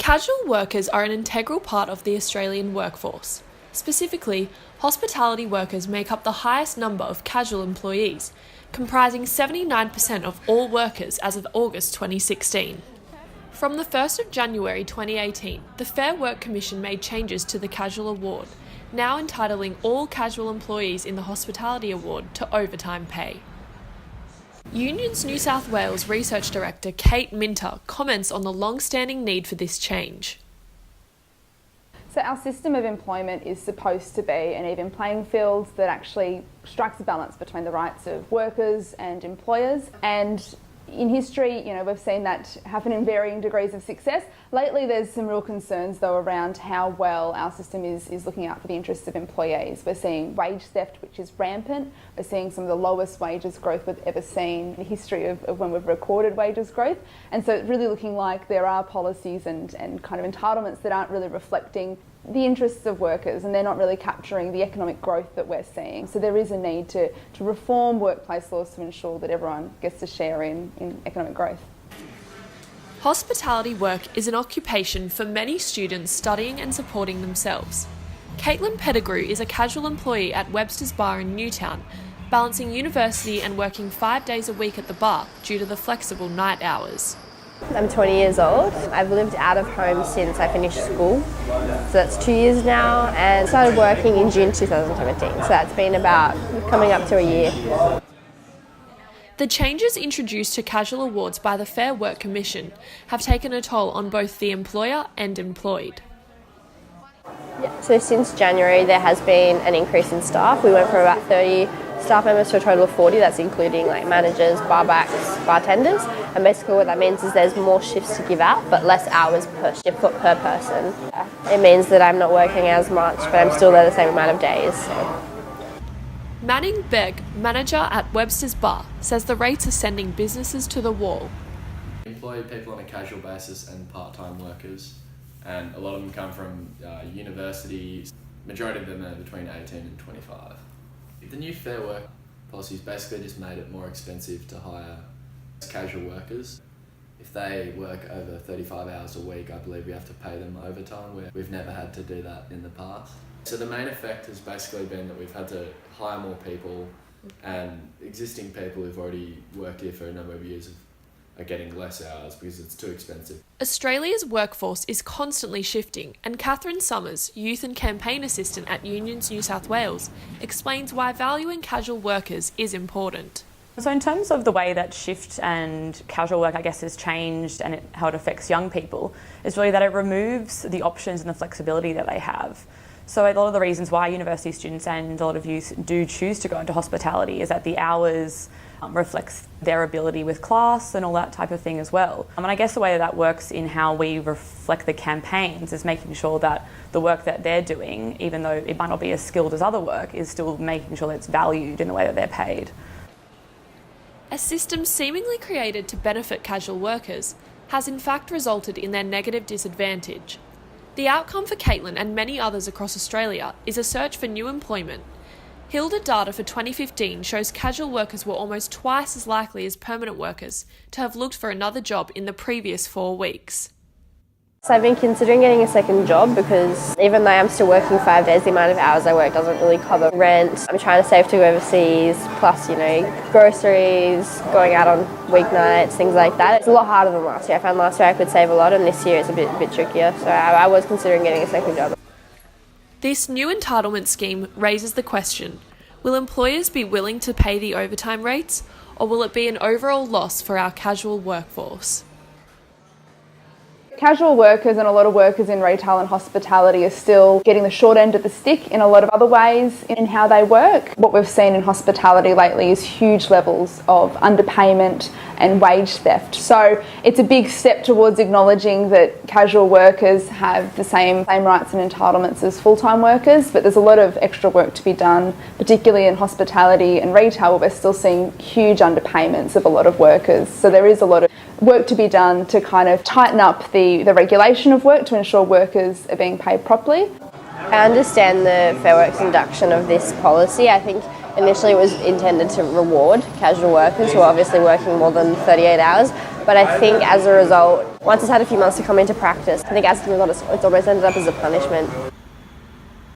Casual workers are an integral part of the Australian workforce. Specifically, hospitality workers make up the highest number of casual employees, comprising 79% of all workers as of August 2016. From the 1st of January 2018, the Fair Work Commission made changes to the Casual Award, now entitling all casual employees in the Hospitality Award to overtime pay. Unions New South Wales Research Director Kate Minter comments on the long-standing need for this change. So our system of employment is supposed to be an even playing field that actually strikes a balance between the rights of workers and employers. And in history, we've seen that happen in varying degrees of success. Lately, there's some real concerns, though, around how well our system is looking out for the interests of employees. We're seeing wage theft, which is rampant. We're seeing some of the lowest wages growth we've ever seen in the history of when we've recorded wages growth. And so it's really looking like there are policies and kind of entitlements that aren't really reflecting the interests of workers, and they're not really capturing the economic growth that we're seeing. So there is a need to reform workplace laws to ensure that everyone gets a share in economic growth. Hospitality work is an occupation for many students studying and supporting themselves. Caitlin Pettigrew is a casual employee at Webster's Bar in Newtown, balancing university and working 5 days a week at the bar due to the flexible night hours. I'm 20 years old. I've lived out of home since I finished school, so that's 2 years now, and started working in June 2017, so that's been about coming up to a year. The changes introduced to casual awards by the Fair Work Commission have taken a toll on both the employer and employed. So since January there has been an increase in staff. We went from about 30 staff members to a total of 40, that's including managers, barbacks, bartenders, and basically what that means is there's more shifts to give out but less hours per shift per person. It means that I'm not working as much but I'm still there the same amount of days. So. Manning Begg, manager at Webster's Bar, says the rates are sending businesses to the wall. We employ people on a casual basis and part-time workers, and a lot of them come from universities. Majority of them are between 18 and 25. The new Fair Work policies basically just made it more expensive to hire casual workers. If they work over 35 hours a week, I believe we have to pay them overtime, where we've never had to do that in the past. So the main effect has basically been that we've had to hire more people, and existing people who've already worked here for a number of years are getting less hours because it's too expensive. Australia's workforce is constantly shifting, and Catherine Summers, Youth and Campaign Assistant at Unions New South Wales, explains why valuing casual workers is important. So in terms of the way that shift and casual work, has changed and how it affects young people, is really that it removes the options and the flexibility that they have. So a lot of the reasons why university students and a lot of youth do choose to go into hospitality is that the hours reflects their ability with class and all that type of thing as well. And I guess the way that works in how we reflect the campaigns is making sure that the work that they're doing, even though it might not be as skilled as other work, is still making sure that it's valued in the way that they're paid. A system seemingly created to benefit casual workers has in fact resulted in their negative disadvantage. The outcome for Caitlin and many others across Australia is a search for new employment. Hilda data for 2015 shows casual workers were almost twice as likely as permanent workers to have looked for another job in the previous 4 weeks. So I've been considering getting a second job because even though I'm still working 5 days, the amount of hours I work doesn't really cover rent. I'm trying to save to go overseas, plus, groceries, going out on weeknights, things like that. It's a lot harder than last year. I found last year I could save a lot, and this year it's a bit trickier. So I was considering getting a second job. This new entitlement scheme raises the question, will employers be willing to pay the overtime rates, or will it be an overall loss for our casual workforce? Casual workers and a lot of workers in retail and hospitality are still getting the short end of the stick in a lot of other ways in how they work. What we've seen in hospitality lately is huge levels of underpayment and wage theft. So it's a big step towards acknowledging that casual workers have the same rights and entitlements as full-time workers, but there's a lot of extra work to be done, particularly in hospitality and retail, where we're still seeing huge underpayments of a lot of workers. So there is a lot of work to be done to kind of tighten up the regulation of work to ensure workers are being paid properly. I understand the Fair Work's induction of this policy. I think Initially it was intended to reward casual workers who are obviously working more than 38 hours, but I think as a result, once it's had a few months to come into practice, I think as a result it's almost ended up as a punishment.